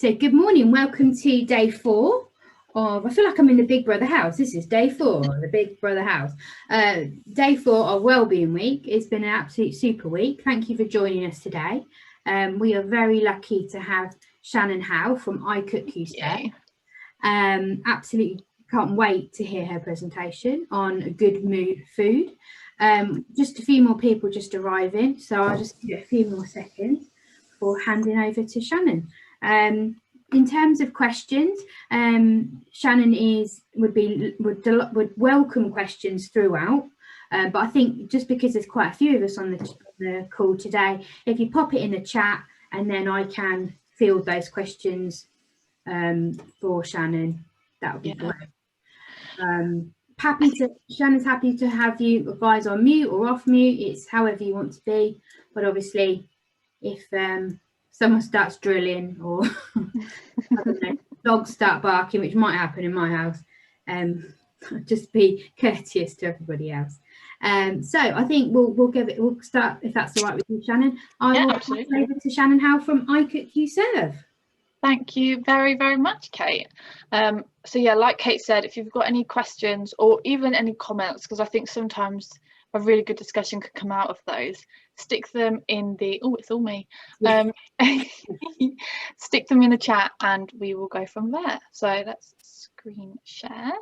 So good morning, welcome to day 4 of, I feel like I'm in the Big Brother house. This is day 4 of the Big Brother house. Day 4 of Wellbeing Week. It's been an absolute super week. Thank you for joining us today. We are very lucky to have Shannon Howe from I Cook You Serve. Absolutely can't wait to hear her presentation on a good mood food. Just a few more people just arriving, so I'll just give it a few more seconds before handing over to Shannon. In terms of questions, Shannon would welcome questions throughout, but I think just because there's quite a few of us on the call today, if you pop it in the chat and then I can field those questions for Shannon, that would be great. Shannon's happy to have you guys on mute or off mute. It's however you want to be, but obviously if someone starts drilling or I don't know, dogs start barking, which might happen in my house, just be courteous to everybody else. So I think we'll start, if that's all right with you, Shannon. I will pass over to Shannon Howe from I Cook You Serve. Thank you very, very much, Kate. So yeah, like Kate said, if you've got any questions or even any comments, because I think sometimes a really good discussion could come out of those, stick them in the it's all me. Stick them in the chat and we will go from there. So let's screen share.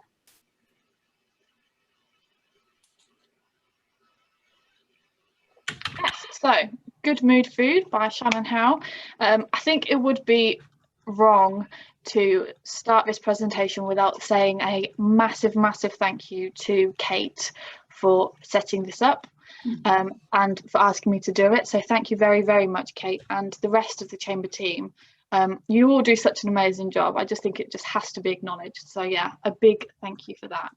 Yes, so Good Mood Food by Shannon Howe. I think it would be wrong to start this presentation without saying a massive thank you to Kate for setting this up and for asking me to do it. So thank you very, very much, Kate, and the rest of the Chamber team. You all do such an amazing job. I just think it just has to be acknowledged. So yeah, a big thank you for that.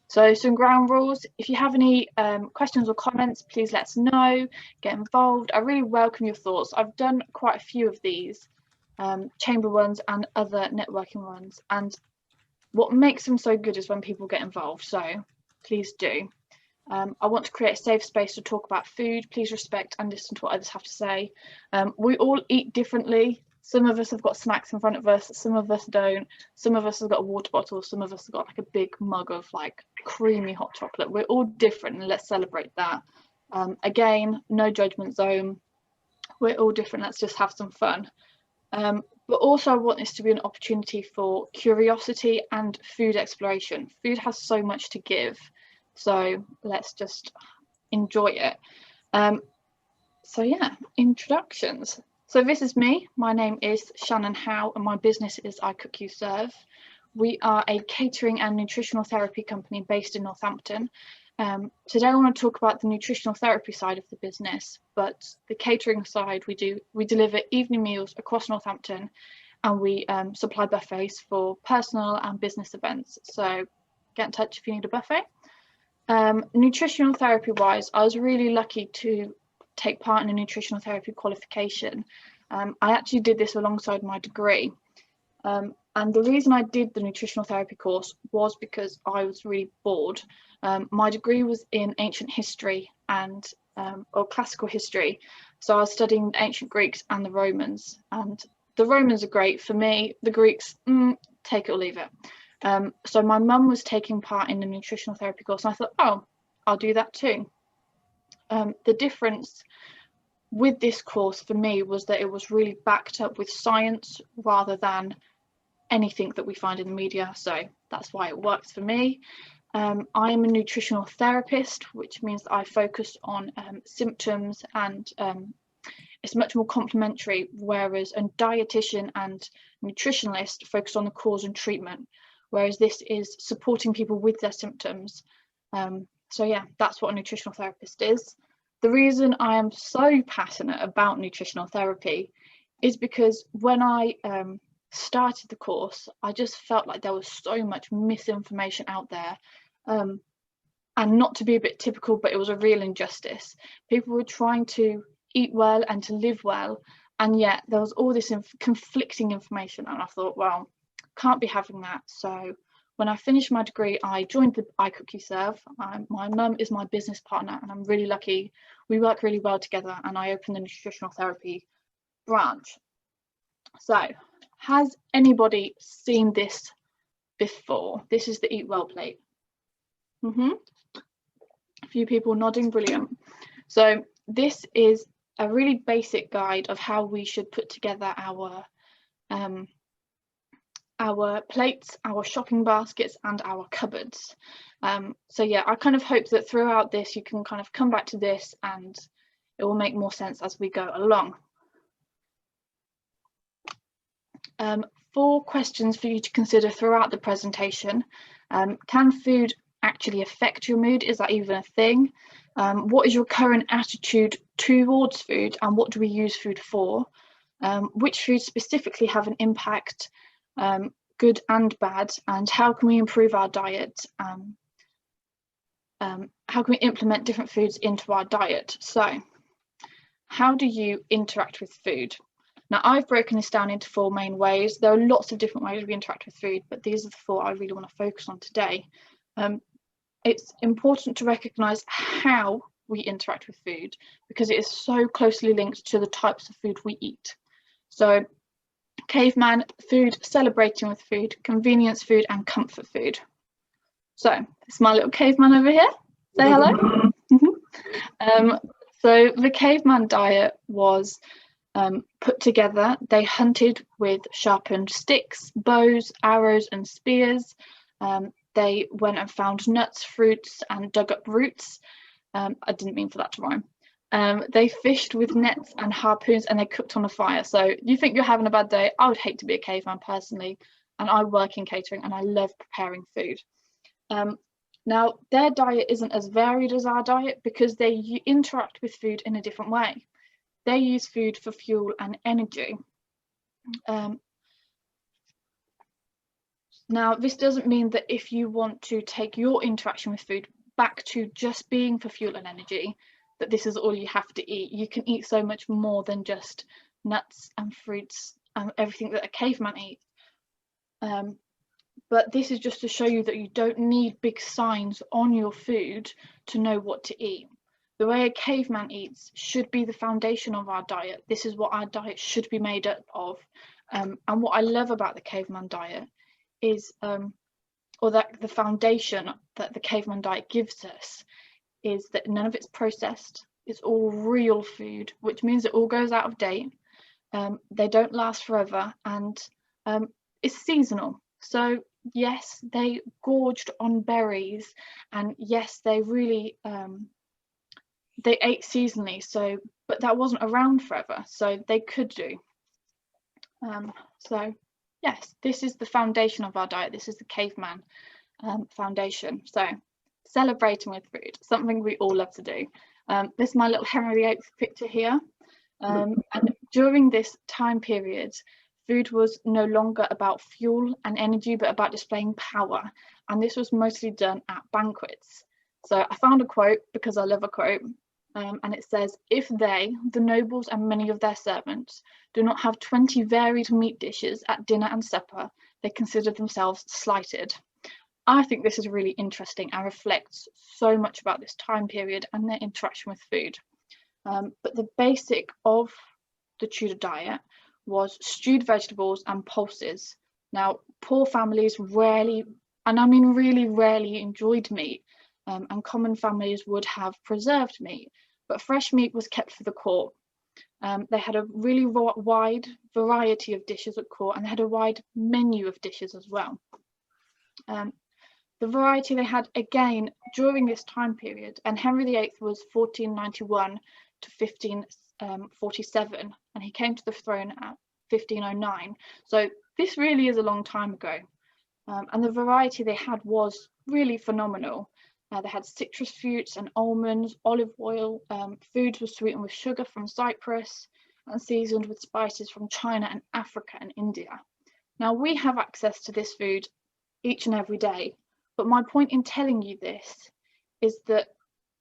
So some ground rules: if you have any questions or comments, please let us know, get involved. I really welcome your thoughts. I've done quite a few of these Chamber ones and other networking ones, and what makes them so good is when people get involved. So please do. I want to create a safe space to talk about food. Please respect and listen to what others have to say. We all eat differently. Some of us have got snacks in front of us, some of us don't. Some of us have got a water bottle, some of us have got like a big mug of like creamy hot chocolate. We're all different and let's celebrate that. Again, no judgment zone. We're all different, let's just have some fun. But also I want this to be an opportunity for curiosity and food exploration. Food has so much to give, so let's just enjoy it. So yeah, introductions. So this is me. My name is Shannon Howe and my business is I Cook You Serve. We are a catering and nutritional therapy company based in Northampton. Today I want to talk about the nutritional therapy side of the business, but the catering side we deliver evening meals across Northampton, and we supply buffets for personal and business events. So get in touch if you need a buffet. Nutritional therapy wise, I was really lucky to take part in a nutritional therapy qualification. I actually did this alongside my degree. And the reason I did the nutritional therapy course was because I was really bored. My degree was in ancient history and or classical history. So I was studying ancient Greeks and the Romans, and the Romans are great for me. The Greeks, take it or leave it. So my mum was taking part in the nutritional therapy course and I thought, oh, I'll do that too. The difference with this course for me was that it was really backed up with science rather than anything that we find in the media, so that's why it works for me. I'm a nutritional therapist, which means that I focus on symptoms, and it's much more complementary, whereas a dietitian and nutritionalist focus on the cause and treatment, whereas this is supporting people with their symptoms. So yeah, that's what a nutritional therapist is. The reason I am so passionate about nutritional therapy is because when I started the course, I just felt like there was so much misinformation out there, and not to be a bit typical, but it was a real injustice. People were trying to eat well and to live well, and yet there was all this conflicting information, and I thought, well, can't be having that. So when I finished my degree, I joined the I Cook You Serve. My mum is my business partner and I'm really lucky. We work really well together, and I opened the nutritional therapy branch. So Has anybody seen this before? This is the Eat Well plate. A few people nodding, brilliant. So this is a really basic guide of how we should put together our plates, our shopping baskets, and our cupboards. So yeah, I kind of hope that throughout this you can kind of come back to this and it will make more sense as we go along. 4 questions for you to consider throughout the presentation. Can food actually affect your mood? Is that even a thing? What is your current attitude towards food, and what do we use food for? Which foods specifically have an impact, good and bad, and how can we improve our diet? How can we implement different foods into our diet? So, how do you interact with food? Now, I've broken this down into 4 main ways. There are lots of different ways we interact with food, but these are the 4 I really want to focus on today. It's important to recognise how we interact with food because it is so closely linked to the types of food we eat. So, caveman food, celebrating with food, convenience food, and comfort food. So, it's my little caveman over here. Say hello. So, the caveman diet was put together. They hunted with sharpened sticks, bows, arrows, and spears. They went and found nuts, fruits, and dug up roots. I didn't mean for that to rhyme. They fished with nets and harpoons, and they cooked on a fire. So you think you're having a bad day? I would hate to be a caveman personally, and I work in catering, and I love preparing food. Now, their diet isn't as varied as our diet because they interact with food in a different way. They use food for fuel and energy. Now, this doesn't mean that if you want to take your interaction with food back to just being for fuel and energy, that this is all you have to eat. You can eat so much more than just nuts and fruits and everything that a caveman eats. But this is just to show you that you don't need big signs on your food to know what to eat. The way a caveman eats should be the foundation of our diet. This is what our diet should be made up of. And what I love about the caveman diet is, or that the foundation that the caveman diet gives us, is that none of it's processed. It's all real food, which means it all goes out of date. They don't last forever, and it's seasonal. So yes, they gorged on berries, and yes, they really they ate seasonally. So, but that wasn't around forever, so they could do. So yes, this is the foundation of our diet. This is the caveman foundation. So, celebrating with food, something we all love to do. This is my little Henry VIII picture here. And during this time period, food was no longer about fuel and energy, but about displaying power. And this was mostly done at banquets. So I found a quote because I love a quote. And it says, if they, the nobles and many of their servants, do not have 20 varied meat dishes at dinner and supper, they consider themselves slighted. I think this is really interesting and reflects so much about this time period and their interaction with food. But the basic of the Tudor diet was stewed vegetables and pulses. Now, poor families rarely, and I mean really rarely, enjoyed meat, and common families would have preserved meat, but fresh meat was kept for the court. They had a really wide variety of dishes at court, and they had a wide menu of dishes as well. The variety they had again during this time period, and Henry VIII was 1491 to 1547, and he came to the throne at 1509. So this really is a long time ago. And the variety they had was really phenomenal. They had citrus fruits and almonds, olive oil. Food was sweetened with sugar from Cyprus and seasoned with spices from China and Africa and India. Now, we have access to this food each and every day, but my point in telling you this is that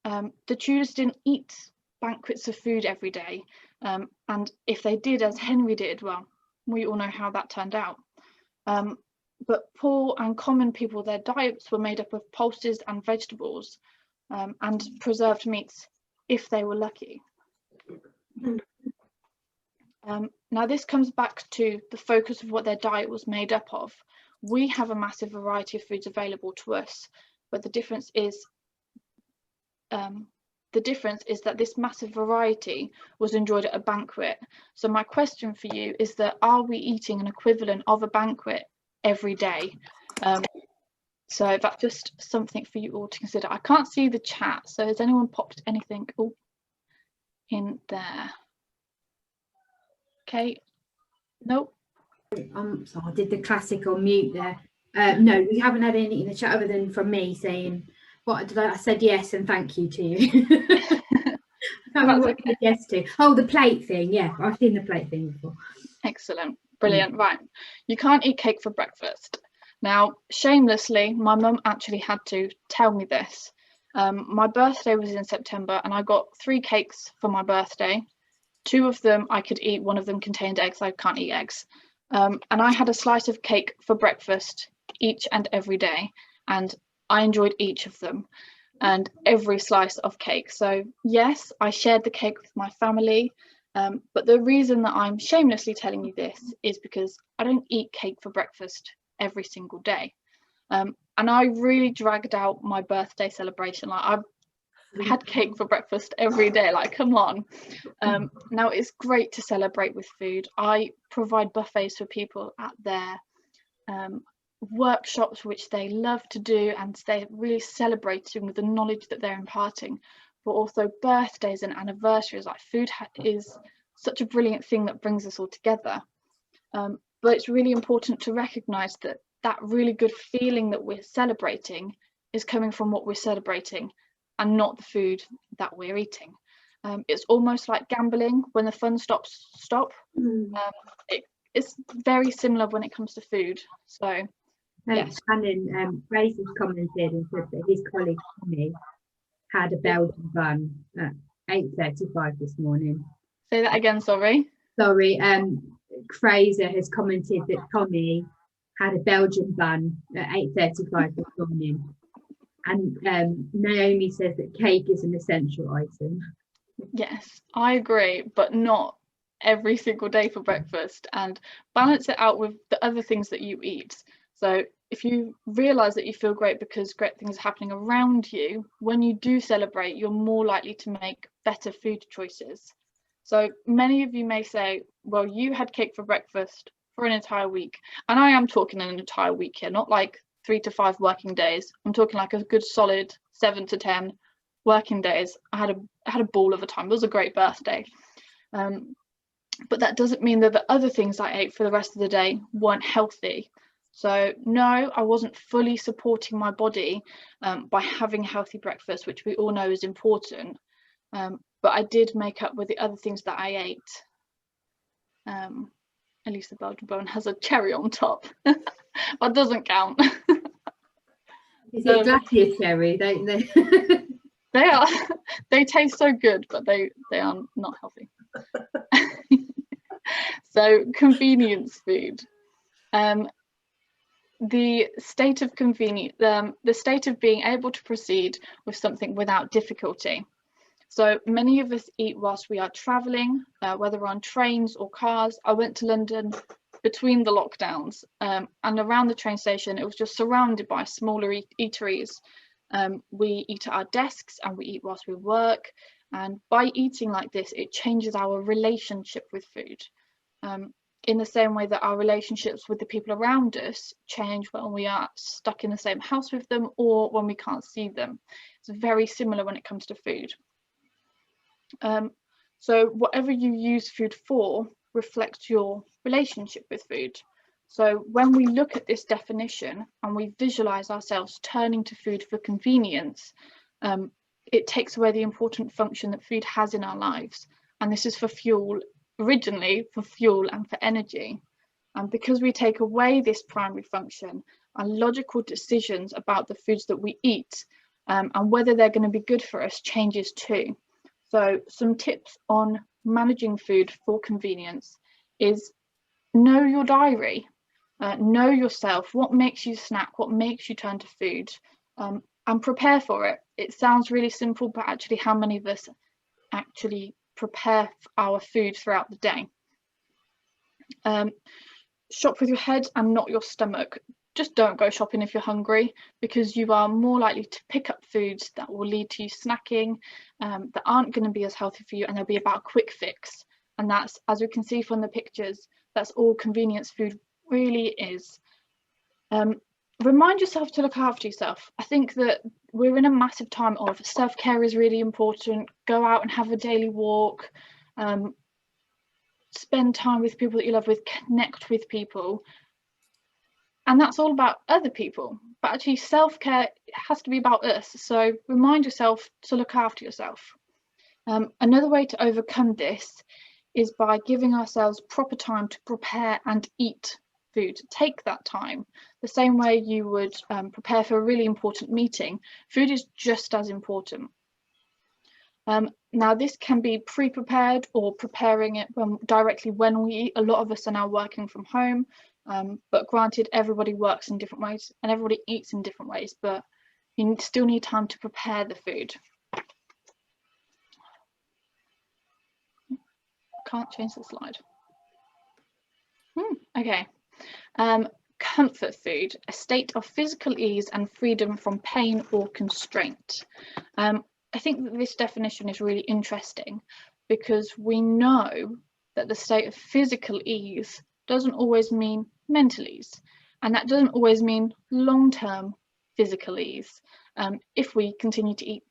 the Tudors didn't eat banquets of food every day, and if they did, as Henry did, well, we all know how that turned out. But poor and common people, their diets were made up of pulses and vegetables, and preserved meats if they were lucky. Now this comes back to the focus of what their diet was made up of. We have a massive variety of foods available to us, but the difference is that this massive variety was enjoyed at a banquet. So my question for you is that, are we eating an equivalent of a banquet every day? So that's just something for you all to consider. I can't see the chat, so has anyone popped anything in there? Okay, nope. So I did the classic on mute there. No, we haven't had anything in the chat other than from me saying, what did I said yes and thank you to you. I can't remember what I said yes to. Oh, the plate thing. Yeah, I've seen the plate thing before. Excellent, brilliant. Right, you can't eat cake for breakfast. Now, shamelessly, my mum actually had to tell me this. My birthday was in September and I got 3 cakes for my birthday. 2 of them I could eat, 1 of them contained eggs. I can't eat eggs. And I had a slice of cake for breakfast each and every day, and I enjoyed each of them and every slice of cake. So yes, I shared the cake with my family, but the reason that I'm shamelessly telling you this is because I don't eat cake for breakfast every single day. And I really dragged out my birthday celebration. Like, I had cake for breakfast every day, like, come on. Now it's great to celebrate with food. I provide buffets for people at their workshops, which they love to do, and they're really celebrating with the knowledge that they're imparting. But also birthdays and anniversaries, like, food is such a brilliant thing that brings us all together. But it's really important to recognize that that really good feeling that we're celebrating is coming from what we're celebrating and not the food that we're eating. It's almost like gambling. When the fun stops. It's very similar when it comes to food. So yes. Shannon, Fraser's commented and said that his colleague Tommy had a Belgian bun at 8:35 this morning. Say that again, sorry. Sorry, Fraser has commented that Tommy had a Belgian bun at 8:35 this morning. And Naomi says that cake is an essential item. Yes, I agree, but not every single day for breakfast, and balance it out with the other things that you eat. So if you realize that you feel great because great things are happening around you, when you do celebrate, you're more likely to make better food choices. So many of you may say, well, you had cake for breakfast for an entire week, and I am talking an entire week here, not like 3 to 5 working days. I'm talking like a good solid 7 to 10 working days. I had a ball of a time. It was a great birthday. But that doesn't mean that the other things I ate for the rest of the day weren't healthy. So no, I wasn't fully supporting my body by having a healthy breakfast, which we all know is important. But I did make up with the other things that I ate. At least the Belgian bun has a cherry on top. That doesn't count. Is it glacier cherry? They They are. They taste so good, but they are not healthy. So convenience food. The state of convenience, the state of being able to proceed with something without difficulty. So many of us eat whilst we are travelling, whether on trains or cars. I went to London between the lockdowns, and around the train station, it was just surrounded by smaller eateries. We eat at our desks and we eat whilst we work. And by eating like this, it changes our relationship with food. In the same way that our relationships with the people around us change when we are stuck in the same house with them or when we can't see them. It's very similar when it comes to food. So whatever you use food for reflects your relationship with food. So when we look at this definition and we visualize ourselves turning to food for convenience, it takes away the important function that food has in our lives. And this is for fuel, originally for fuel and for energy. And because we take away this primary function, our logical decisions about the foods that we eat and whether they're going to be good for us changes too. So some tips on managing food for convenience is know your diary, know yourself, what makes you snack, what makes you turn to food, and prepare for it. It sounds really simple, but actually how many of us actually prepare our food throughout the day? Shop with your head and not your stomach. Just don't go shopping if you're hungry, because you are more likely to pick up foods that will lead to you snacking, that aren't going to be as healthy for you, and they'll be about a quick fix. And that's, as we can see from the pictures, that's all convenience food really is. Remind yourself to look after yourself. I think that we're in a massive time of self-care is really important. Go out and have a daily walk. Spend time with people that you love with, connect with people. And that's all about other people. But actually self-care has to be about us. So remind yourself to look after yourself. Another way to overcome this is by giving ourselves proper time to prepare and eat food. Take that time. The same way you would prepare for a really important meeting, food is just as important. Now this can be pre-prepared or preparing it directly when we eat. A lot of us are now working from home, but granted, everybody works in different ways and everybody eats in different ways, but you still need time to prepare the food. Can't change the slide. Okay. Comfort food, a state of physical ease and freedom from pain or constraint. I think that this definition is really interesting, because we know that the state of physical ease doesn't always mean mental ease, and that doesn't always mean long-term physical ease if we continue to eat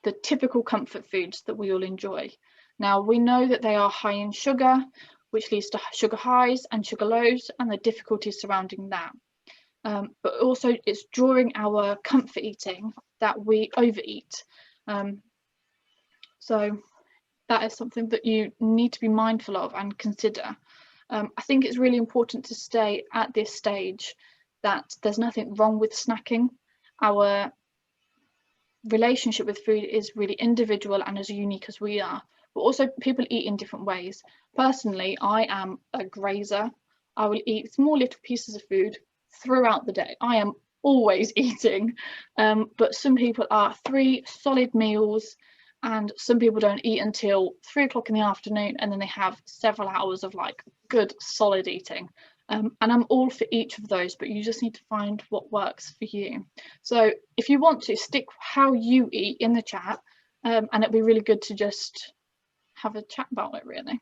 the typical comfort foods that we all enjoy. Now, we know that they are high in sugar, which leads to sugar highs and sugar lows and the difficulties surrounding that. But also it's during our comfort eating that we overeat. So that is something that you need to be mindful of and consider. I think it's really important to stay at this stage that there's nothing wrong with snacking. Our relationship with food is really individual and as unique as we are, but also people eat in different ways. Personally, I am a grazer. I will eat small little pieces of food throughout the day. I am always eating, but some people are 3 solid meals, and some people don't eat until 3 o'clock in the afternoon, and then they have several hours of like good solid eating. And I'm all for each of those, but you just need to find what works for you. So if you want to, stick how you eat in the chat, and it'd be really good to just have a chat about it, really.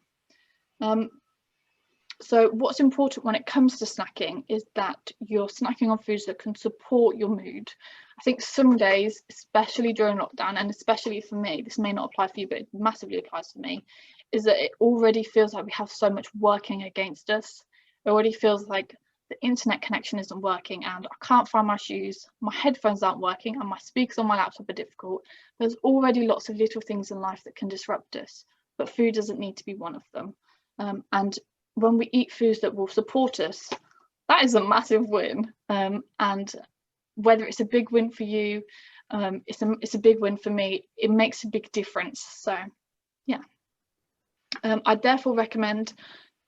So what's important when it comes to snacking is that you're snacking on foods that can support your mood. I think some days, especially during lockdown, and especially for me, this may not apply for you, but it massively applies for me, is that it already feels like we have so much working against us. It already feels like the internet connection isn't working and I can't find my shoes, my headphones aren't working, and my speakers on my laptop are difficult. There's already lots of little things in life that can disrupt us, but food doesn't need to be one of them. And when we eat foods that will support us, that is a massive win. And whether it's a big win for you, it's a big win for me. It makes a big difference. So yeah, I therefore recommend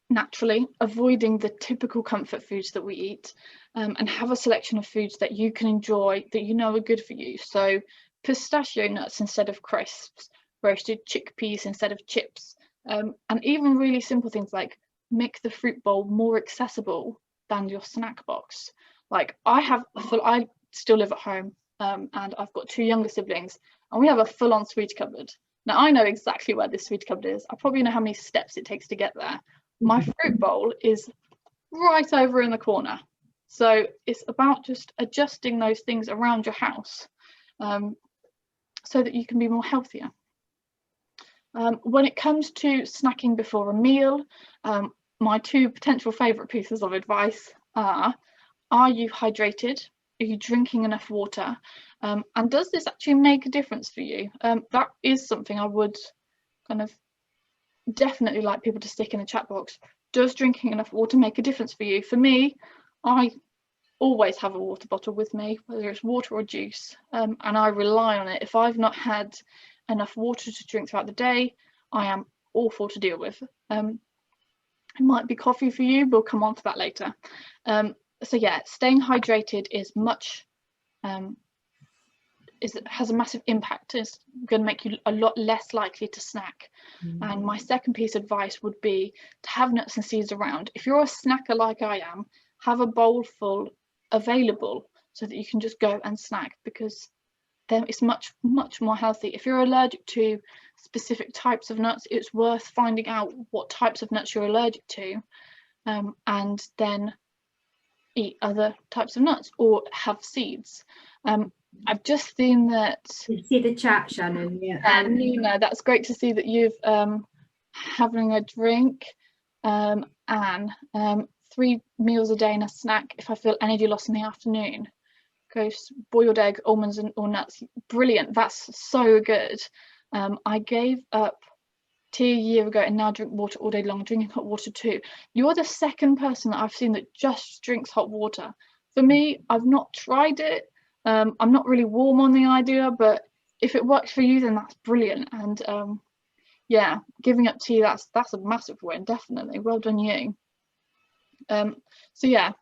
naturally avoiding the typical comfort foods that we eat, and have a selection of foods that you can enjoy, that you know are good for you. So pistachio nuts instead of crisps, roasted chickpeas instead of chips, and even really simple things like make the fruit bowl more accessible than your snack box. Like I still live at home, and I've got 2 younger siblings, and we have a full-on sweet cupboard. Now I know exactly where this sweet cupboard is. I probably know how many steps it takes to get there. My fruit bowl is right over in the corner. So it's about just adjusting those things around your house, so that you can be more healthier. When it comes to snacking before a meal, my 2 potential favourite pieces of advice are you hydrated? Are you drinking enough water? And does this actually make a difference for you? That is something I would kind of definitely like people to stick in the chat box. Does drinking enough water make a difference for you? For me, I always have a water bottle with me, whether it's water or juice, and I rely on it. If I've not had enough water to drink throughout the day, I am awful to deal with. It might be coffee for you, we'll come on to that later. So yeah, staying hydrated is much has a massive impact. It's going to make you a lot less likely to snack. And my second piece of advice would be to have nuts and seeds around. If you're a snacker like I am, have a bowl full available so that you can just go and snack, because then it's much more healthy. If you're allergic to specific types of nuts, it's worth finding out what types of nuts you're allergic to, and then eat other types of nuts or have seeds. I've just seen that. You see the chat, Shannon. Yeah. Nina, that's great to see that you've having a drink. Anne, 3 meals a day and a snack if I feel energy loss in the afternoon. Goes boiled egg, almonds or nuts. Brilliant. That's so good. I gave up tea a year ago and now drink water all day long, drinking hot water too. You're the second person that I've seen that just drinks hot water. For me, I've not tried it. I'm not really warm on the idea, but if it works for you, then that's brilliant. And yeah, giving up tea, that's a massive win, definitely. Well done you. So yeah,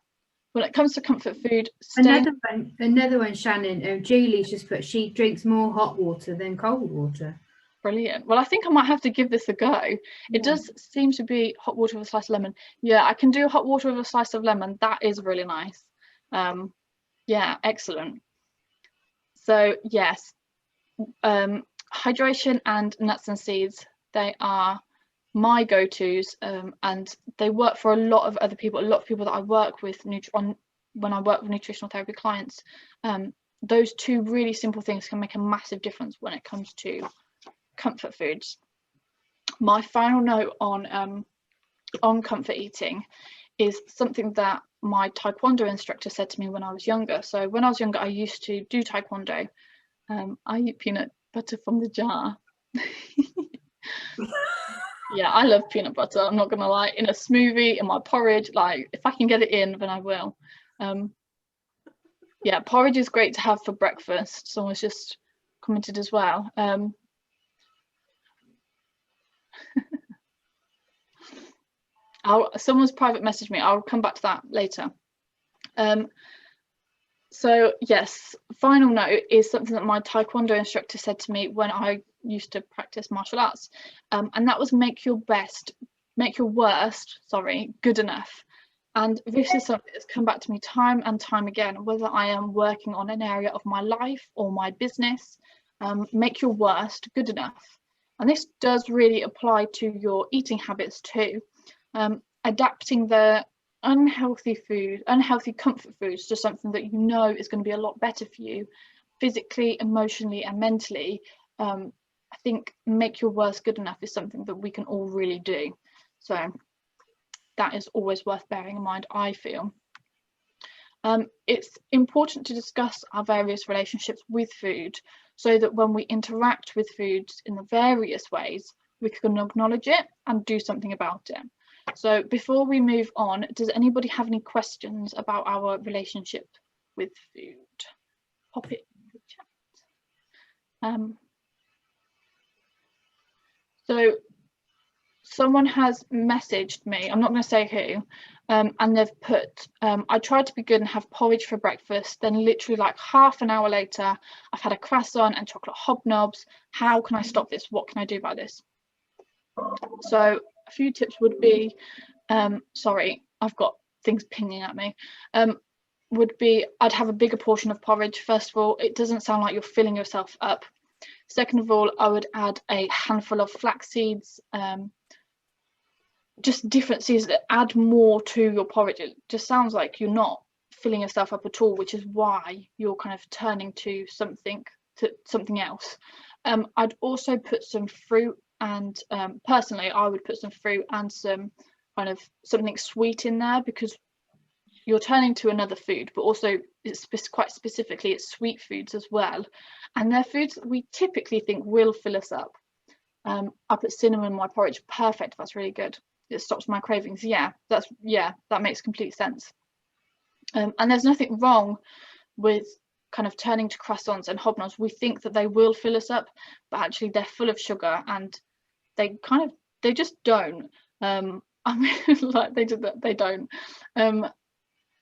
when it comes to comfort food, another one, Shannon. Julie's just put, she drinks more hot water than cold water. Brilliant. Well, I think I might have to give this a go. It does seem to be hot water with a slice of lemon. Yeah, I can do hot water with a slice of lemon. That is really nice. Yeah, excellent. So yes, hydration and nuts and seeds, they are my go-tos, and they work for a lot of other people. A lot of people that I work with when I work with nutritional therapy clients, those two really simple things can make a massive difference when it comes to comfort foods. My final note on comfort eating is something that my taekwondo instructor said to me when I was younger. So when I was younger, I used to do taekwondo. I eat peanut butter from the jar. Yeah, I love peanut butter, I'm not gonna lie. In a smoothie, in my porridge, like if I can get it in, then I will. Yeah, porridge is great to have for breakfast. Someone's just commented as well. Someone's private messaged me. I'll come back to that later. So yes, final note is something that my taekwondo instructor said to me when I used to practice martial arts, and that was make your worst good enough. And this is something that's come back to me time and time again, whether I am working on an area of my life or my business. Make your worst good enough. And this does really apply to your eating habits too. Adapting the unhealthy comfort foods to something that you know is going to be a lot better for you physically, emotionally and mentally. I think make your worst good enough is something that we can all really do. So that is always worth bearing in mind, I feel. It's important to discuss our various relationships with food so that when we interact with foods in the various ways, we can acknowledge it and do something about it. So before we move on, does anybody have any questions about our relationship with food? Pop it in the chat. So someone has messaged me, I'm not going to say who, and they've put, I tried to be good and have porridge for breakfast, then literally like half an hour later, I've had a croissant and chocolate hobnobs. How can I stop this? What can I do about this? So a few tips would be, sorry, I've got things pinging at me, would be I'd have a bigger portion of porridge. First of all, it doesn't sound like you're filling yourself up. Second of all, I would add a handful of flax seeds, just different seeds that add more to your porridge. It just sounds like you're not filling yourself up at all, which is why you're kind of turning to something else. I'd also put some fruit, and personally I would put some fruit and some kind of something sweet in there, because you're turning to another food, but also it's quite specifically it's sweet foods as well, and they're foods that we typically think will fill us up. I put cinnamon in my porridge. Perfect, that's really good. It stops my cravings. Yeah, that makes complete sense. And there's nothing wrong with kind of turning to croissants and hobnobs. We think that they will fill us up, but actually they're full of sugar, and they just don't. I mean, like they don't.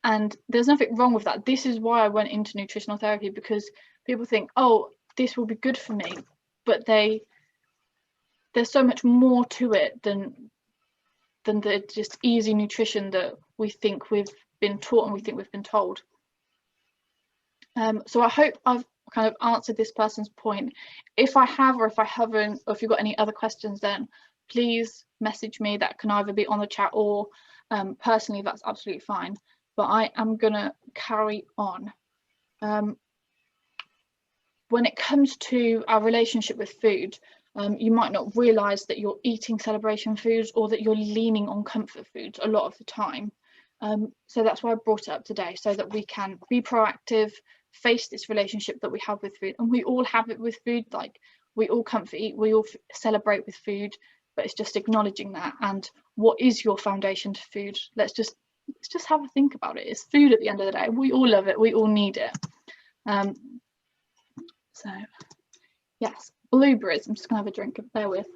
And there's nothing wrong with that. This is why I went into nutritional therapy, because people think, oh, this will be good for me, but there's so much more to it than the just easy nutrition that we think we've been taught and we think we've been told. So I hope I've kind of answered this person's point. If I have, or if I haven't, or if you've got any other questions, then please message me. That can either be on the chat or personally, that's absolutely fine. But I am gonna carry on. When it comes to our relationship with food, you might not realize that you're eating celebration foods or that you're leaning on comfort foods a lot of the time. So that's why I brought it up today, so that we can be proactive, face this relationship that we have with food. And we all have it with food, like we all comfort eat, we all celebrate with food, but it's just acknowledging that. And what is your foundation to food? Let's just have a think about it. It's food at the end of the day. We all love it, we all need it. So yes, blueberries. I'm just gonna have a drink, bear with.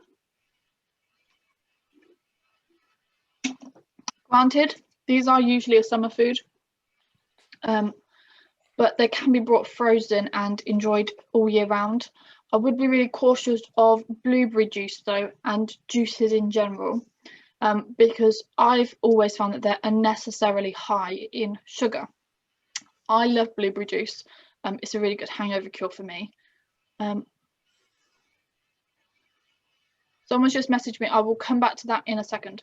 Granted, these are usually a summer food, but they can be brought frozen and enjoyed all year round. I would be really cautious of blueberry juice though, and juices in general, because I've always found that they're unnecessarily high in sugar. I love blueberry juice. It's a really good hangover cure for me. Someone's just messaged me. I will come back to that in a second.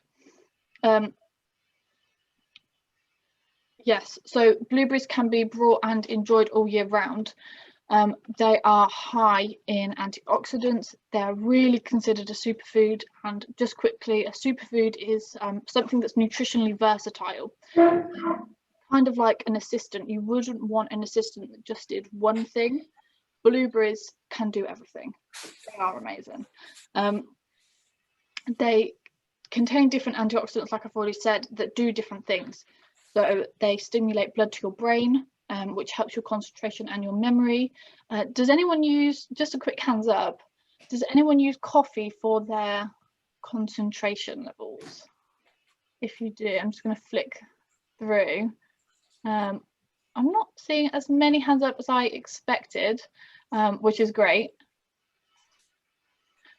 Yes, so blueberries can be brought and enjoyed all year round. They are high in antioxidants. They're really considered a superfood. And just quickly, a superfood is something that's nutritionally versatile. Kind of like an assistant. You wouldn't want an assistant that just did one thing. Blueberries can do everything. They are amazing. They contain different antioxidants, like I've already said, that do different things. So they stimulate blood to your brain, which helps your concentration and your memory. Does anyone use, just a quick hands up, does anyone use coffee for their concentration levels? If you do, I'm just going to flick through. I'm not seeing as many hands up as I expected, which is great.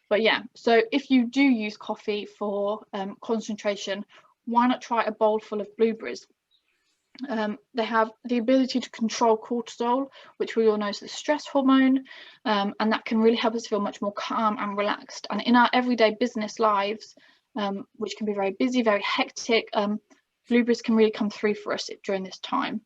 But yeah, so if you do use coffee for concentration, why not try a bowl full of blueberries? They have the ability to control cortisol, which we all know is the stress hormone, and that can really help us feel much more calm and relaxed. And in our everyday business lives, which can be very busy, very hectic, blueberries can really come through for us during this time.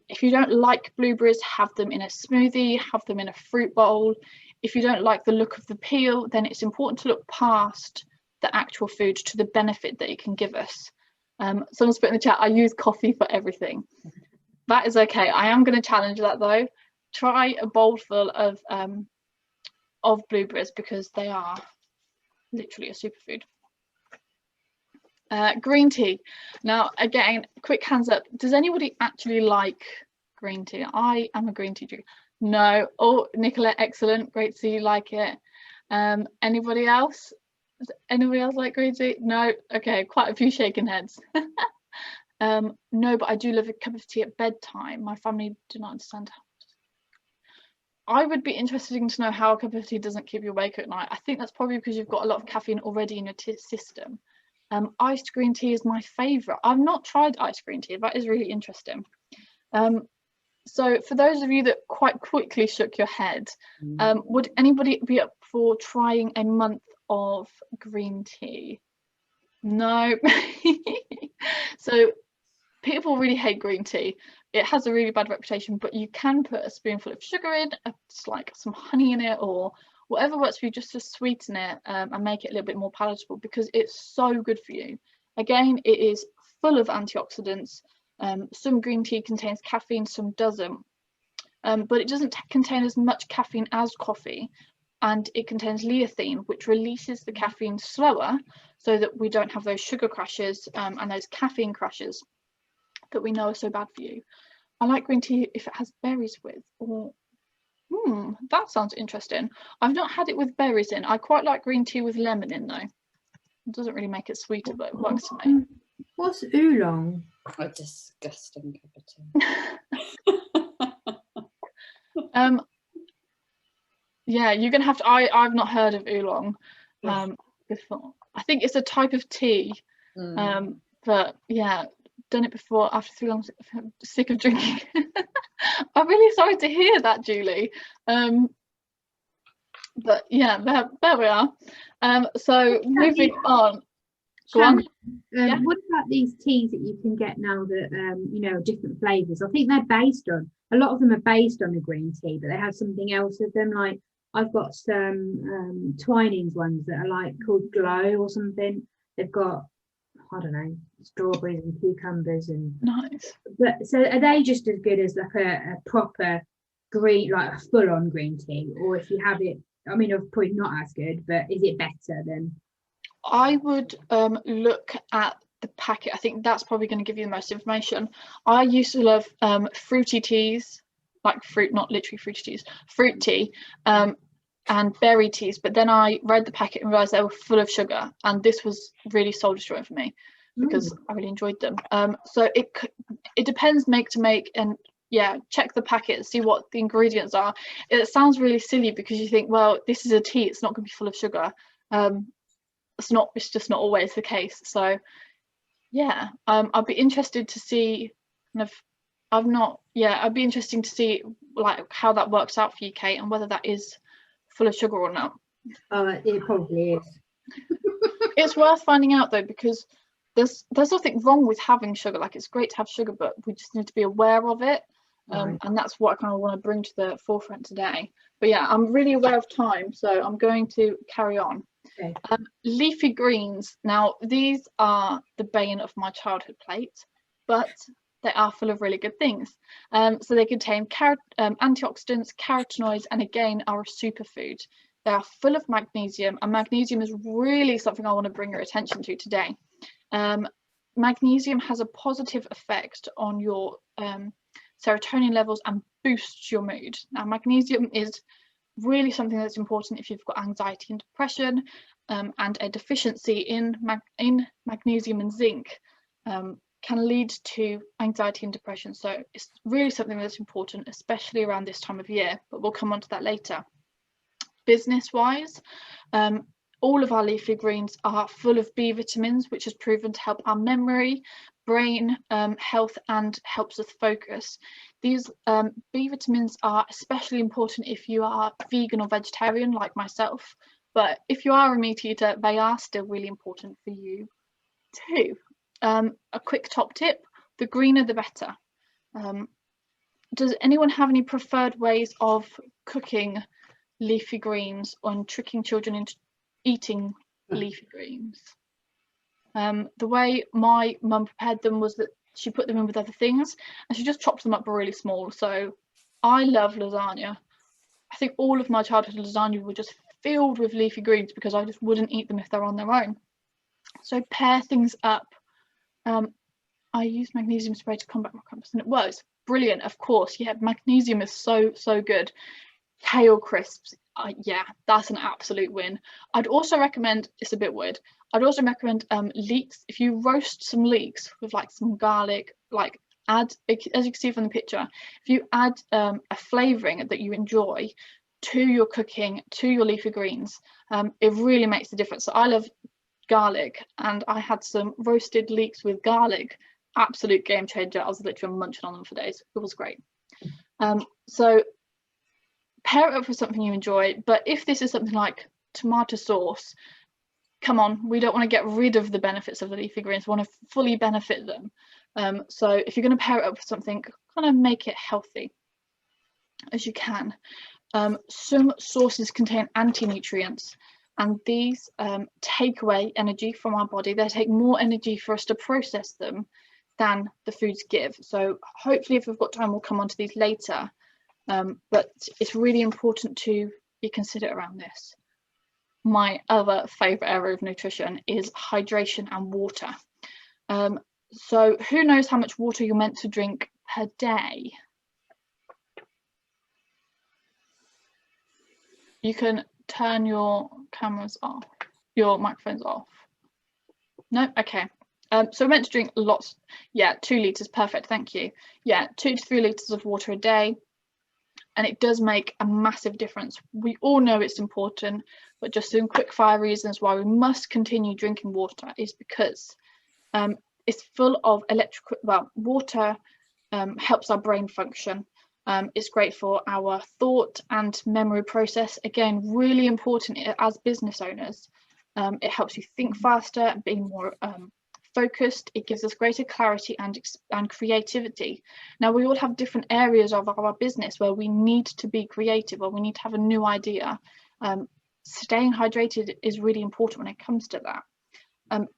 If you don't like blueberries, have them in a smoothie, have them in a fruit bowl. If you don't like the look of the peel, then it's important to look past the actual food to the benefit that it can give us. Someone's put in the chat, I use coffee for everything. That is okay. I am going to challenge that though. Try a bowl full of blueberries, because they are literally a superfood. Green tea. Now, again, quick hands up. Does anybody actually like green tea? I am a green tea drinker. No. Oh, Nicola, excellent. Great to see you like it. Anybody else? Does anybody else like green tea? No. Okay, quite a few shaking heads. No, but I do love a cup of tea at bedtime. My family do not understand how. I would be interested to know how a cup of tea doesn't keep you awake at night. I think that's probably because you've got a lot of caffeine already in your system. Iced green tea is my favourite. I've not tried iced green tea. That is really interesting. So for those of you that quite quickly shook your head, would anybody be up for trying a month of green tea? No. So people really hate green tea. It has a really bad reputation, but you can put a spoonful of sugar in, just like some honey in it, or whatever works for you, just to sweeten it and make it a little bit more palatable, because it's so good for you. Again, it is full of antioxidants. Some green tea contains caffeine, some doesn't, but it doesn't contain as much caffeine as coffee, and it contains lutein, which releases the caffeine slower, so that we don't have those sugar crashes and those caffeine crashes that we know are so bad for you. I like green tea if it has berries with, or that sounds interesting. I've not had it with berries in. I quite like green tea with lemon in though. It doesn't really make it sweeter, but it works for me. What's oolong? A disgusting cup of tea. Yeah, you're gonna have to. I've not heard of oolong before. I think it's a type of tea. But yeah, done it before. After 3 long, I'm sick of drinking. I'm really sorry to hear that, Julie. But yeah, there we are. So moving on. Go on. What about these teas that you can get now that you know, different flavors? I think they're based on, a lot of them are based on a green tea, but they have something else with them. Like I've got some Twinings ones that are like called Glow or something. They've got, I don't know, strawberries and cucumbers and Nice. But so are they just as good as like a proper green, like a full-on green tea? Or if you have it, I mean, probably not as good, but is it better than? I would look at the packet. I think that's probably going to give you the most information. I used to love fruity teas, like fruit, not literally fruity teas, fruit tea, and berry teas. But then I read the packet and realised they were full of sugar, and this was really soul destroying for me because I really enjoyed them. So it depends make to make, and yeah, check the packet, see what the ingredients are. It sounds really silly because you think, well, this is a tea, it's not going to be full of sugar. It's just not always the case. So yeah, I'd be interested to see kind of, I'd be interesting to see like how that works out for you, Kate, and whether that is full of sugar or not. It probably is. It's worth finding out though, because there's nothing wrong with having sugar. Like, it's great to have sugar, but we just need to be aware of it. And that's what I kind of want to bring to the forefront today. But yeah, I'm really aware of time, so I'm going to carry on. Okay. Leafy greens. Now, these are the bane of my childhood plate, but they are full of really good things. So they contain antioxidants, carotenoids, and again are a superfood. They are full of magnesium, and magnesium is really something I want to bring your attention to today. Magnesium has a positive effect on your serotonin levels and boosts your mood. Now, magnesium is really something that's important if you've got anxiety and depression, and a deficiency in magnesium and zinc can lead to anxiety and depression. So it's really something that's important, especially around this time of year, but we'll come on to that later. Business wise, all of our leafy greens are full of B vitamins, which is proven to help our memory, brain health, and helps us focus. These B vitamins are especially important if you are vegan or vegetarian like myself, but if you are a meat eater, they are still really important for you too. A quick top tip: the greener the better. Does anyone have any preferred ways of cooking leafy greens or tricking children into eating leafy greens? The way my mum prepared them was that she put them in with other things and she just chopped them up really small. So I love lasagna. I think all of my childhood lasagna were just filled with leafy greens because I just wouldn't eat them if they're on their own. So pair things up. I use magnesium spray to combat my cramps and it works brilliant. Of course, yeah, magnesium is so good. Kale crisps, yeah, that's an absolute win. I'd also recommend, it's a bit weird, I'd also recommend leeks. If you roast some leeks with like some garlic, like add, as you can see from the picture, if you add a flavouring that you enjoy to your cooking, to your leafy greens, it really makes a difference. So I love garlic, and I had some roasted leeks with garlic, absolute game changer. I was literally munching on them for days. It was great. So pair it up with something you enjoy, but if this is something like tomato sauce, come on, we don't want to get rid of the benefits of the leafy greens, we want to fully benefit them. So if you're going to pair it up with something, kind of make it healthy as you can. Some sauces contain anti-nutrients, and these take away energy from our body. They take more energy for us to process them than the foods give. So hopefully, if we've got time, we'll come on to these later. But it's really important to be considerate around this. My other favourite area of nutrition is hydration and water. So who knows how much water you're meant to drink per day? You can turn your cameras off, your microphones off. No? Okay. So we're meant to drink lots. Yeah, 2 litres, perfect, thank you. Yeah, 2 to 3 litres of water a day, and it does make a massive difference. We all know it's important, but just some quick fire reasons why we must continue drinking water is because it's full of water helps our brain function. It's great for our thought and memory process. Again, really important as business owners. It helps you think faster, be more focused. It gives us greater clarity and creativity. Now, we all have different areas of our business where we need to be creative, or we need to have a new idea. Staying hydrated is really important when it comes to that.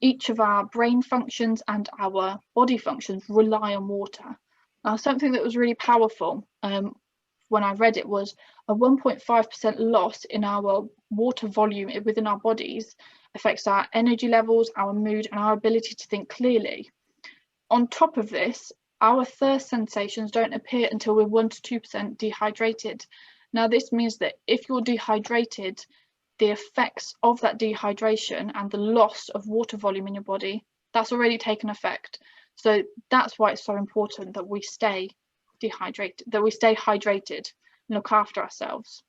Each of our brain functions and our body functions rely on water. Now, something that was really powerful when I read it was a 1.5% loss in our water volume within our bodies affects our energy levels, our mood, and our ability to think clearly. On top of this, our thirst sensations don't appear until we're 1 to 2% dehydrated. Now, this means that if you're dehydrated, the effects of that dehydration and the loss of water volume in your body, that's already taken effect. So that's why it's so important that we stay dehydrated, that we stay hydrated and look after ourselves.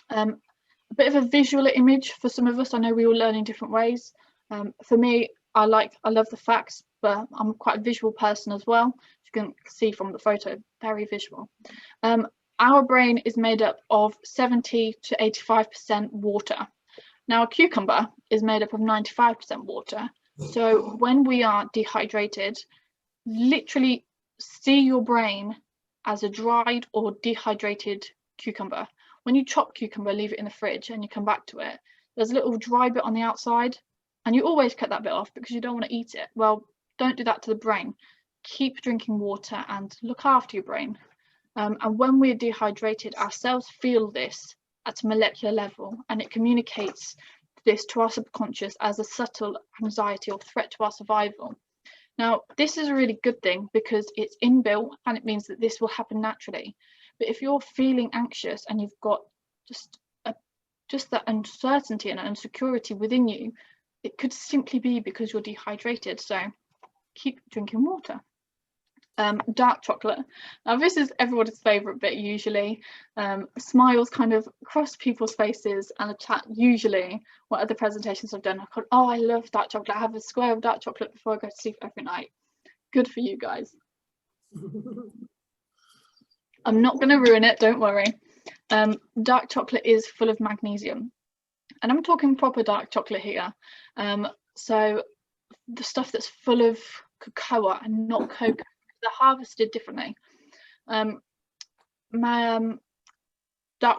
A bit of a visual image for some of us. I know we all learn in different ways. For me, I love the facts, but I'm quite a visual person as well. As you can see from the photo, very visual. Our brain is made up of 70 to 85% water. Now, a cucumber is made up of 95% water. So when we are dehydrated, literally see your brain as a dried or dehydrated cucumber. When you chop cucumber, leave it in the fridge and you come back to it, there's a little dry bit on the outside, and you always cut that bit off because you don't want to eat it. Well, don't do that to the brain. Keep drinking water and look after your brain. And when we're dehydrated, our cells feel this at a molecular level, and it communicates this to our subconscious as a subtle anxiety or threat to our survival. Now, this is a really good thing because it's inbuilt and it means that this will happen naturally. But if you're feeling anxious and you've got just that uncertainty and insecurity within you, it could simply be because you're dehydrated. So keep drinking water. Dark chocolate. Now, this is everyone's favourite bit usually. Smiles kind of cross people's faces, and a chat usually what other presentations I've done. I thought, oh, I love dark chocolate. I have a square of dark chocolate before I go to sleep every night. Good for you guys. I'm not going to ruin it, don't worry. Dark chocolate is full of magnesium, and I'm talking proper dark chocolate here. So the stuff that's full of cocoa and not cocoa. They're harvested differently. Dark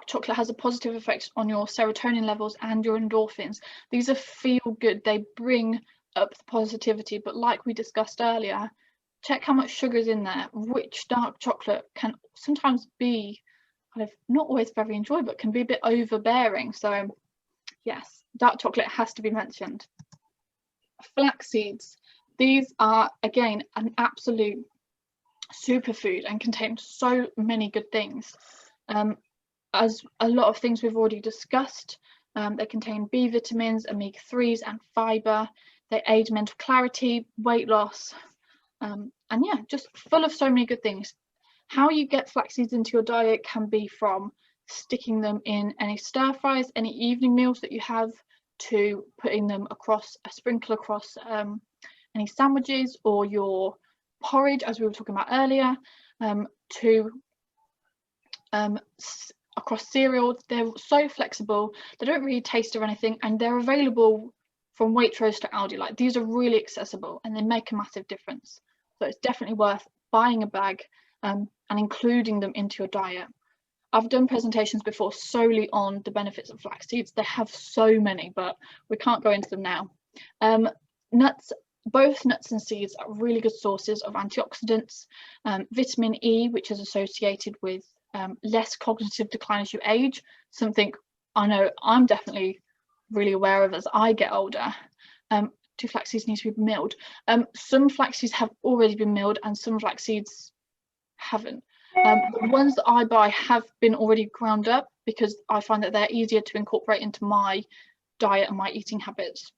chocolate has a positive effect on your serotonin levels and your endorphins. These are feel good. They bring up the positivity, but like we discussed earlier, check how much sugar is in there. Rich dark chocolate can sometimes be kind of not always very enjoyable, but can be a bit overbearing. So yes, dark chocolate has to be mentioned. Flax seeds. These are, again, an absolute superfood and contain so many good things. As a lot of things we've already discussed, they contain B vitamins, omega-3s and fibre. They aid mental clarity, weight loss, and yeah, just full of so many good things. How you get flax seeds into your diet can be from sticking them in any stir fries, any evening meals that you have, to putting them across a sprinkle across any sandwiches or your porridge, as we were talking about earlier, to across cereal. They're so flexible, they don't really taste of anything, and they're available from Waitrose to Aldi. Like, these are really accessible and they make a massive difference. So it's definitely worth buying a bag and including them into your diet. I've done presentations before solely on the benefits of flax seeds. They have so many, but we can't go into them now. Nuts. Both nuts and seeds are really good sources of antioxidants. Vitamin E, which is associated with less cognitive decline as you age, something I know I'm definitely really aware of as I get older. Do flax seeds need to be milled? Some flax seeds have already been milled and some flax seeds haven't. The ones that I buy have been already ground up because I find that they're easier to incorporate into my diet and my eating habits.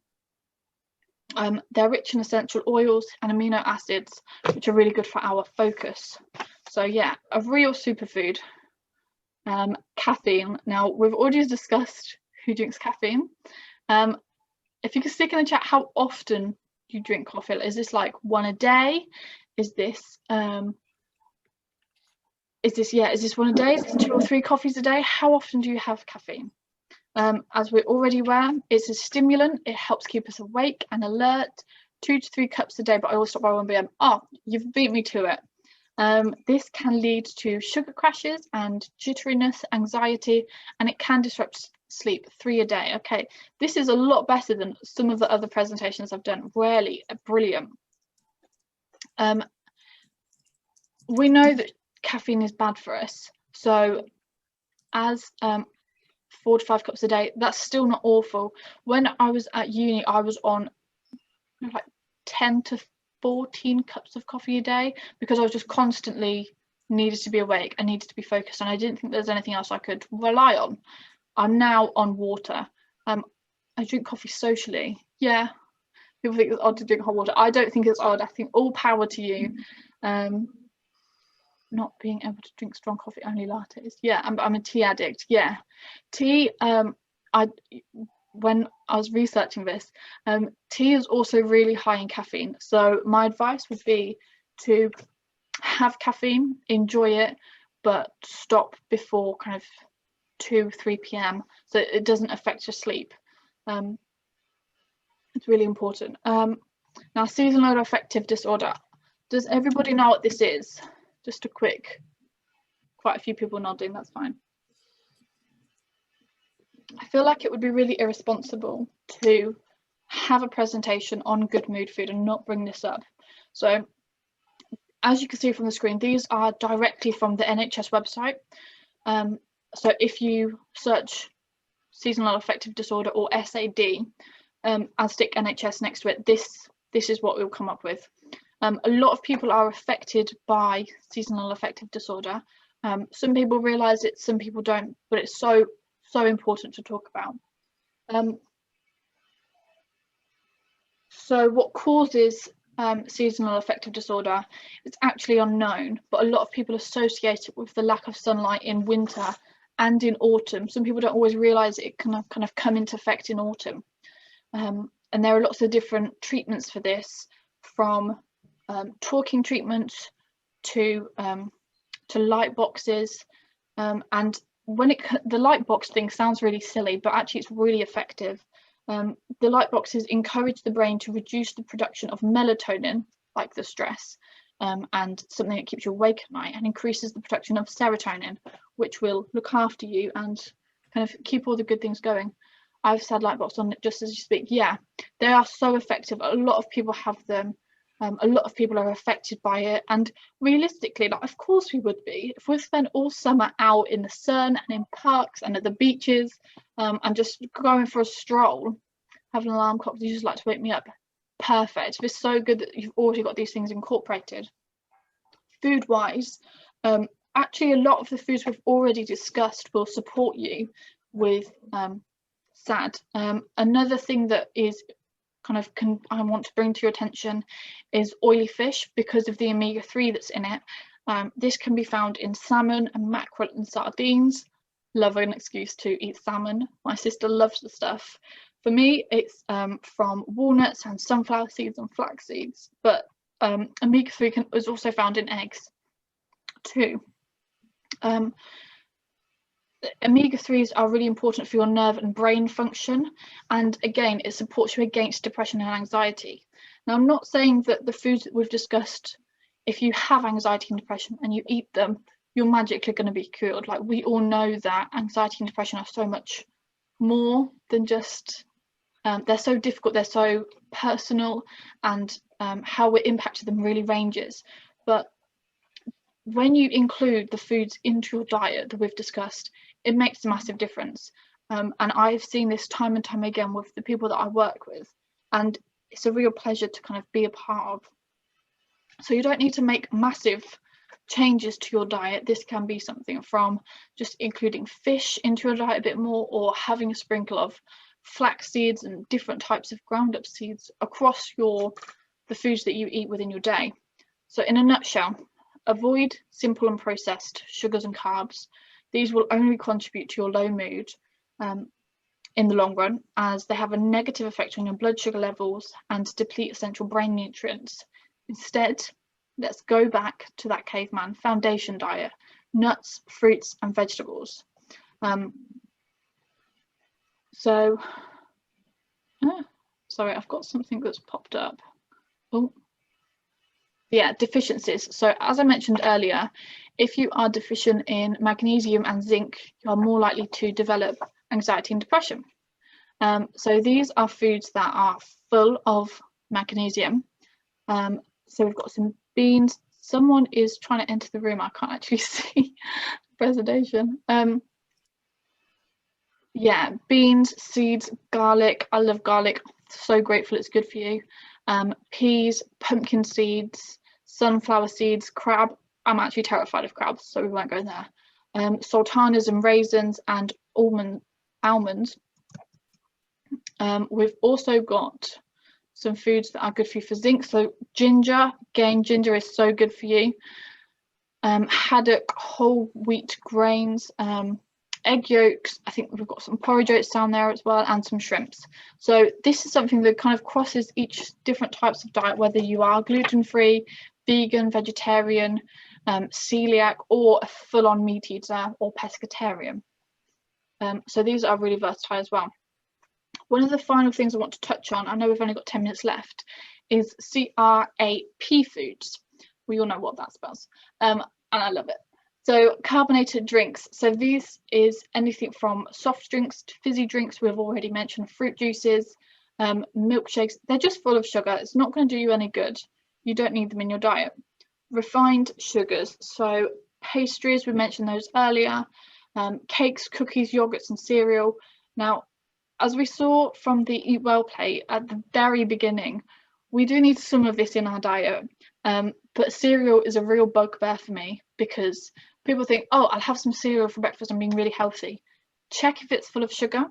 They're rich in essential oils and amino acids, which are really good for our focus. So yeah, a real superfood. Caffeine. Now, we've already discussed who drinks caffeine. If you could stick in the chat how often you drink coffee. Is this like one a day? Is this one a day? Is this 2 or 3 coffees a day? How often do you have caffeine? As we're already aware, it's a stimulant. It helps keep us awake and alert. 2 to 3 cups a day, but I always stop by 1 p.m. Oh, you've beat me to it. This can lead to sugar crashes and jitteriness, anxiety, and it can disrupt sleep. 3 a day. Okay, this is a lot better than some of the other presentations I've done. Really brilliant. We know that caffeine is bad for us, so as 4 to 5 cups a day, that's still not awful. When I was at uni, I was on like 10 to 14 cups of coffee a day because I was just constantly needed to be awake, I needed to be focused, and I didn't think there's anything else I could rely on. I'm now on water. I drink coffee socially. Yeah, people think it's odd to drink hot water. I don't think it's odd. I think all power to you. Not being able to drink strong coffee, only lattes. Yeah, I'm a tea addict. Yeah, tea. When I was researching this, tea is also really high in caffeine. So my advice would be to have caffeine, enjoy it, but stop before kind of 2-3 p.m. so it doesn't affect your sleep. It's really important. Now, seasonal affective disorder. Does everybody know what this is? Just a quick, quite a few people nodding, that's fine. I feel like it would be really irresponsible to have a presentation on good mood food and not bring this up. So as you can see from the screen, these are directly from the NHS website. So if you search seasonal affective disorder or SAD and stick NHS next to it, this is what we'll come up with. A lot of people are affected by seasonal affective disorder. Some people realise it, some people don't, but it's so important to talk about. So what causes seasonal affective disorder? It's actually unknown, but a lot of people associate it with the lack of sunlight in winter and in autumn. Some people don't always realise it can kind of come into effect in autumn. And there are lots of different treatments for this, from talking treatments to light boxes, and when the light box thing sounds really silly, but actually it's really effective. The light boxes encourage the brain to reduce the production of melatonin, like the stress, and something that keeps you awake at night, and increases the production of serotonin, which will look after you and kind of keep all the good things going. I've said light box on it just as you speak. Yeah, they are so effective. A lot of people have them. A lot of people are affected by it, and realistically, like, of course we would be. If we've spent all summer out in the sun and in parks and at the beaches, and just going for a stroll, having an alarm clock, you just like to wake me up. Perfect. It's so good that you've already got these things incorporated. Food wise, actually a lot of the foods we've already discussed will support you with SAD. Another thing that is I want to bring to your attention is oily fish, because of the omega-3 that's in it. This can be found in salmon and mackerel and sardines. Love an excuse to eat salmon. My sister loves the stuff. For me, it's from walnuts and sunflower seeds and flax seeds, but omega-3 is also found in eggs too. Omega-3s are really important for your nerve and brain function, and again, it supports you against depression and anxiety. Now, I'm not saying that the foods that we've discussed, if you have anxiety and depression and you eat them, you're magically going to be cured. Like, we all know that anxiety and depression are so much more than just they're so difficult, they're so personal, and how we're impacted them really ranges. But when you include the foods into your diet that we've discussed, it makes a massive difference. And I've seen this time and time again with the people that I work with, and it's a real pleasure to kind of be a part of. So you don't need to make massive changes to your diet. This can be something from just including fish into your diet a bit more, or having a sprinkle of flax seeds and different types of ground up seeds across the foods that you eat within your day. So in a nutshell, avoid simple and processed sugars and carbs. These will only contribute to your low mood in the long run, as they have a negative effect on your blood sugar levels and deplete essential brain nutrients. Instead, let's go back to that caveman foundation diet: nuts, fruits and vegetables. Sorry, I've got something that's popped up. Oh, yeah, deficiencies. So as I mentioned earlier, if you are deficient in magnesium and zinc, you are more likely to develop anxiety and depression. So these are foods that are full of magnesium. So we've got some beans. Someone is trying to enter the room. I can't actually see the presentation. Yeah, beans, seeds, garlic. I love garlic. So grateful it's good for you. Peas, pumpkin seeds, sunflower seeds, crab. I'm actually terrified of crabs, so we won't go there. Sultanas and raisins and almonds. We've also got some foods that are good for you for zinc. So ginger, again, ginger is so good for you. Haddock, whole wheat grains, egg yolks. I think we've got some porridge oats down there as well, and some shrimps. So this is something that kind of crosses each different types of diet, whether you are gluten-free, vegan, vegetarian, celiac, or a full-on meat eater or pescatarian. So these are really versatile as well. One of the final things I want to touch on, I know we've only got 10 minutes left, is CRAP foods. We all know what that spells, and I love it. So carbonated drinks. So these is anything from soft drinks to fizzy drinks. We've already mentioned fruit juices, milkshakes. They're just full of sugar. It's not going to do you any good. You don't need them in your diet. Refined sugars. So pastries, we mentioned those earlier. Cakes, cookies, yogurts and cereal. Now, as we saw from the Eat Well plate at the very beginning, we do need some of this in our diet. But cereal is a real bugbear for me, because people think, oh, I'll have some cereal for breakfast, I'm being really healthy. Check if it's full of sugar.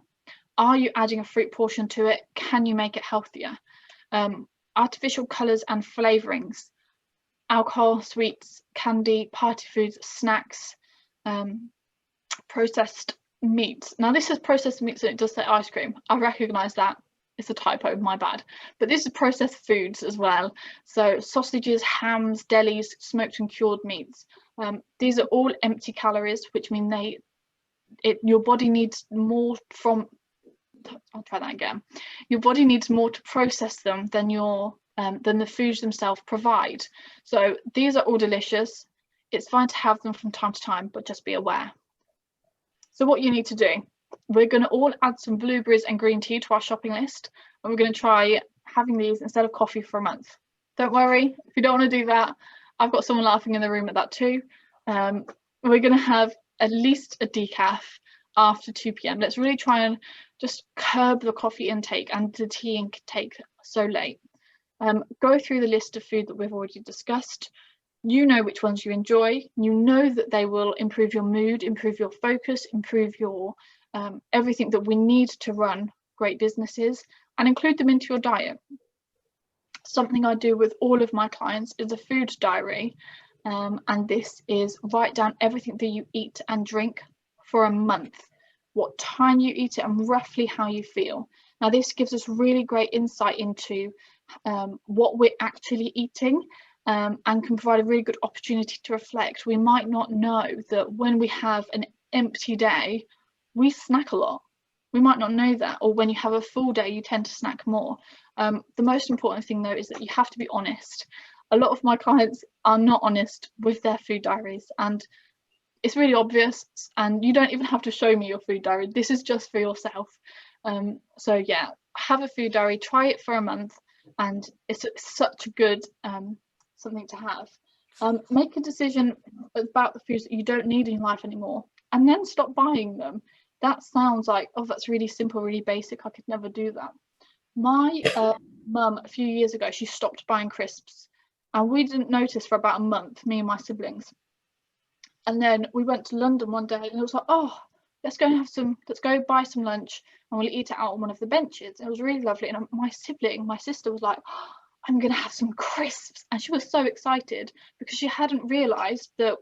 Are you adding a fruit portion to it? Can you make it healthier? Artificial colours and flavourings, alcohol, sweets, candy, party foods, snacks, processed meats. Now this is processed meats and it does say ice cream. I recognise that. It's a typo, my bad. But this is processed foods as well. So sausages, hams, delis, smoked and cured meats. These are all empty calories, which mean your body needs more from, I'll try that again. Your body needs more to process them than the foods themselves provide. So these are all delicious. It's fine to have them from time to time, but just be aware. So what you need to do, we're going to all add some blueberries and green tea to our shopping list, and we're going to try having these instead of coffee for a month. Don't worry, if you don't want to do that, I've got someone laughing in the room at that too. We're going to have at least a decaf after 2 p.m. Let's really try and just curb the coffee intake and the tea intake so late. Go through the list of food that we've already discussed. You know which ones you enjoy. You know that they will improve your mood, improve your focus, improve your everything that we need to run great businesses, and include them into your diet. Something I do with all of my clients is a food diary, and this is write down everything that you eat and drink for a month, what time you eat it and roughly how you feel. Now this gives us really great insight into what we're actually eating, and can provide a really good opportunity to reflect. We might not know that when we have an empty day, we snack a lot. We might not know that, or when you have a full day, you tend to snack more. The most important thing though is that you have to be honest. A lot of my clients are not honest with their food diaries, and it's really obvious, and you don't even have to show me your food diary. This is just for yourself. So yeah, have a food diary, try it for a month, and it's such a good something to have. Make a decision about the foods that you don't need in your life anymore, and then stop buying them. That sounds like, oh, that's really simple, really basic, I could never do that. My mum, a few years ago, she stopped buying crisps, and we didn't notice for about a month, me and my siblings. And then we went to London one day, and it was like, oh, let's go buy some lunch and we'll eat it out on one of the benches. It was really lovely. And my sister was like, oh, I'm gonna have some crisps, and she was so excited because she hadn't realized that,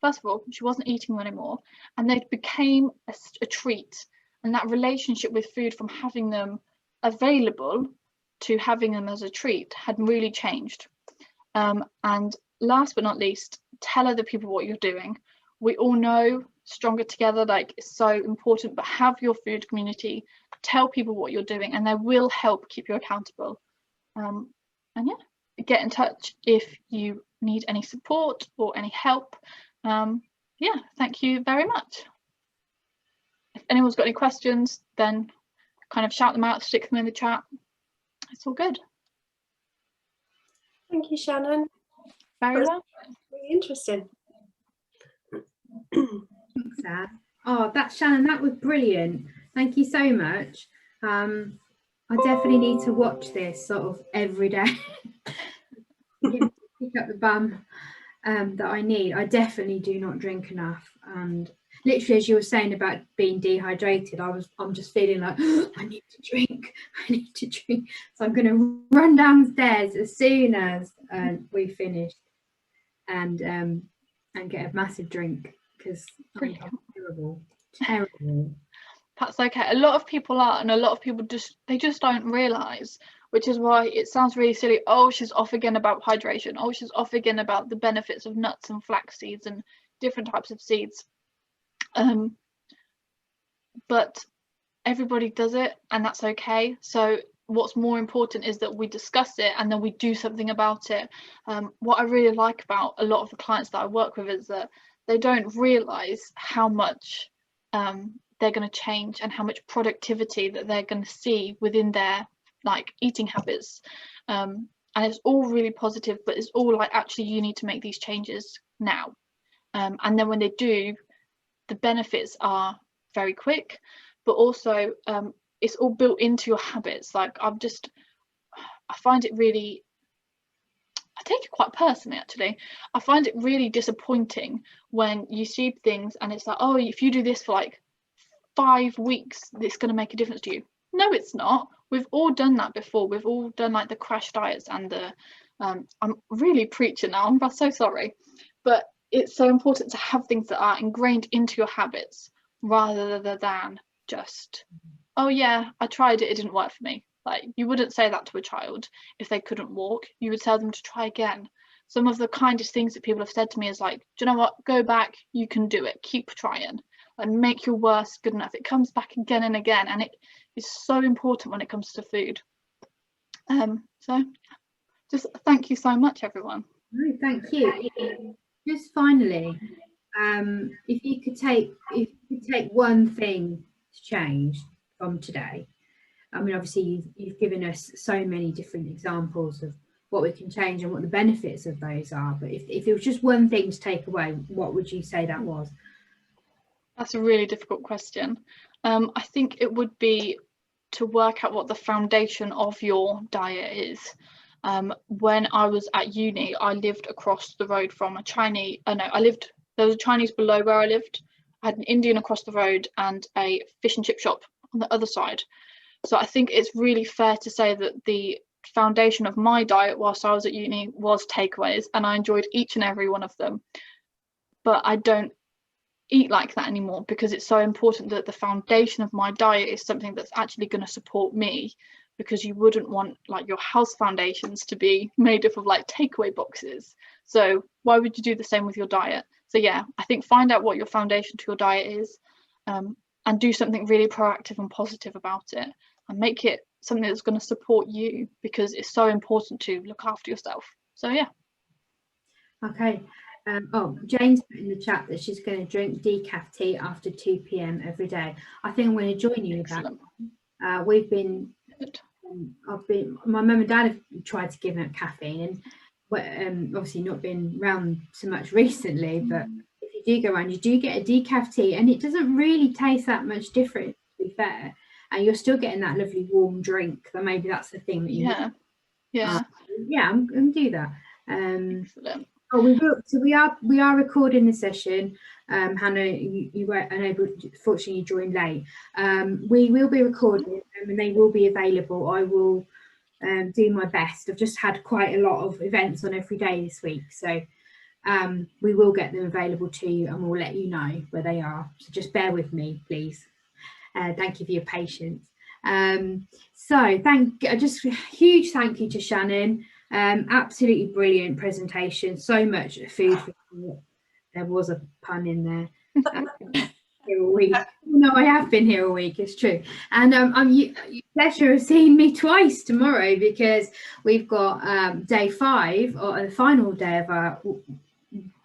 first of all, she wasn't eating them anymore, and they became a treat. And that relationship with food, from having them available to having them as a treat, had really changed. And last but not least, tell other people what you're doing. We all know stronger together, like, is so important, but have your food community tell people what you're doing, and they will help keep you accountable. And yeah, get in touch if you need any support or any help. Yeah, thank you very much. If anyone's got any questions, then kind of shout them out, stick them in the chat. It's all good. Thank you, Shannon. Very well. Really interesting. Thanks, Anne. Oh, that's Shannon. That was brilliant. Thank you so much. I definitely need to watch this sort of every day. Pick up the bum that I need. I definitely do not drink enough, and literally, as you were saying about being dehydrated, I'm just feeling like, oh, I need to drink. So I'm going to run downstairs as soon as we finish and get a massive drink, because I'm terrible. That's okay. A lot of people are, and a lot of people just don't realize, which is why it sounds really silly. Oh, she's off again about hydration. Oh, she's off again about the benefits of nuts and flax seeds and different types of seeds. But everybody does it, and that's okay. So what's more important is that we discuss it and then we do something about it. What I really like about a lot of the clients that I work with is that they don't realize how much they're going to change and how much productivity that they're going to see within their eating habits. And it's all really positive, but it's all like, actually, you need to make these changes now. And then when they do, the benefits are very quick, but also it's all built into your habits. Like, I find it really, I take it quite personally, actually. I find it really disappointing when you see things and it's like, oh, if you do this for like 5 weeks, it's going to make a difference to you. No, it's not. We've all done that before. We've all done like the crash diets and the I'm really preaching now, I'm so sorry, but it's so important to have things that are ingrained into your habits rather than just, oh yeah, I tried it, it didn't work for me. Like, you wouldn't say that to a child if they couldn't walk. You would tell them to try again. Some of the kindest things that people have said to me is like, do you know what, go back, you can do it, keep trying, and make your worst good enough. It comes back again and again, and it is so important when it comes to food. So just thank you so much, everyone. No, thank you. Just finally, if you could take one thing to change from today. I mean, obviously you've given us so many different examples of what we can change and what the benefits of those are, but if it was just one thing to take away, what would you say that was? That's a really difficult question. I think it would be to work out what the foundation of your diet is. When I was at uni, I lived across the road from a Chinese, there was a Chinese below where I lived. I had an Indian across the road and a fish and chip shop on the other side. So I think it's really fair to say that the foundation of my diet whilst I was at uni was takeaways, and I enjoyed each and every one of them. But I don't eat like that anymore, because it's so important that the foundation of my diet is something that's actually going to support me, because you wouldn't want like your house foundations to be made up of like takeaway boxes. So why would you do the same with your diet? So yeah, I think find out what your foundation to your diet is, and do something really proactive and positive about it, and make it something that's going to support you, because it's so important to look after yourself. So yeah. Okay. Oh, Jane's put in the chat that she's going to drink decaf tea after 2 p.m. every day. I think I'm going to join you with that. We've been, my mum and dad have tried to give up caffeine, and obviously not been around so much recently, but if you do go around, you do get a decaf tea, and it doesn't really taste that much different, to be fair, and you're still getting that lovely warm drink. So maybe that's the thing that you yeah I'm going to do that. Excellent. Oh, we will. So we are recording the session. Hannah, you weren't unable. Fortunately, you joined late. We will be recording them, and they will be available. I will do my best. I've just had quite a lot of events on every day this week, so we will get them available to you, and we'll let you know where they are. So just bear with me, please. Thank you for your patience. So just a huge thank you to Shannon. Absolutely brilliant presentation. So much food for thought. There was a pun in there. Here a week. No, I have been here a week. It's true. And pleasure of seeing me twice tomorrow, because we've got day 5, or the final day of our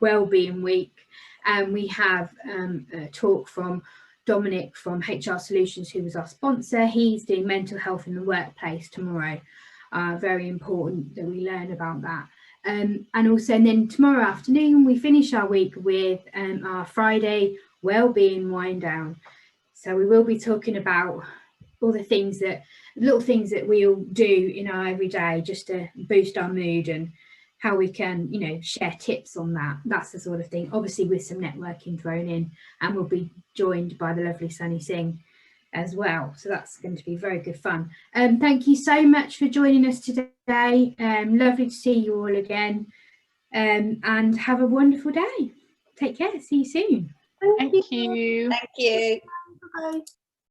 Wellbeing week, and we have a talk from Dominic from HR Solutions, who was our sponsor. He's doing mental health in the workplace tomorrow. Very important that we learn about that. And then tomorrow afternoon, we finish our week with our Friday Wellbeing wind down. So we will be talking about all the little things that we all do in our everyday just to boost our mood, and how we can, share tips on that. That's the sort of thing, obviously with some networking thrown in, and we'll be joined by the lovely Sunny Singh as well. So that's going to be very good fun. Thank you so much for joining us today. Lovely to see you all again, and have a wonderful day. Take care. See you soon. Thank you. Thank you. Bye.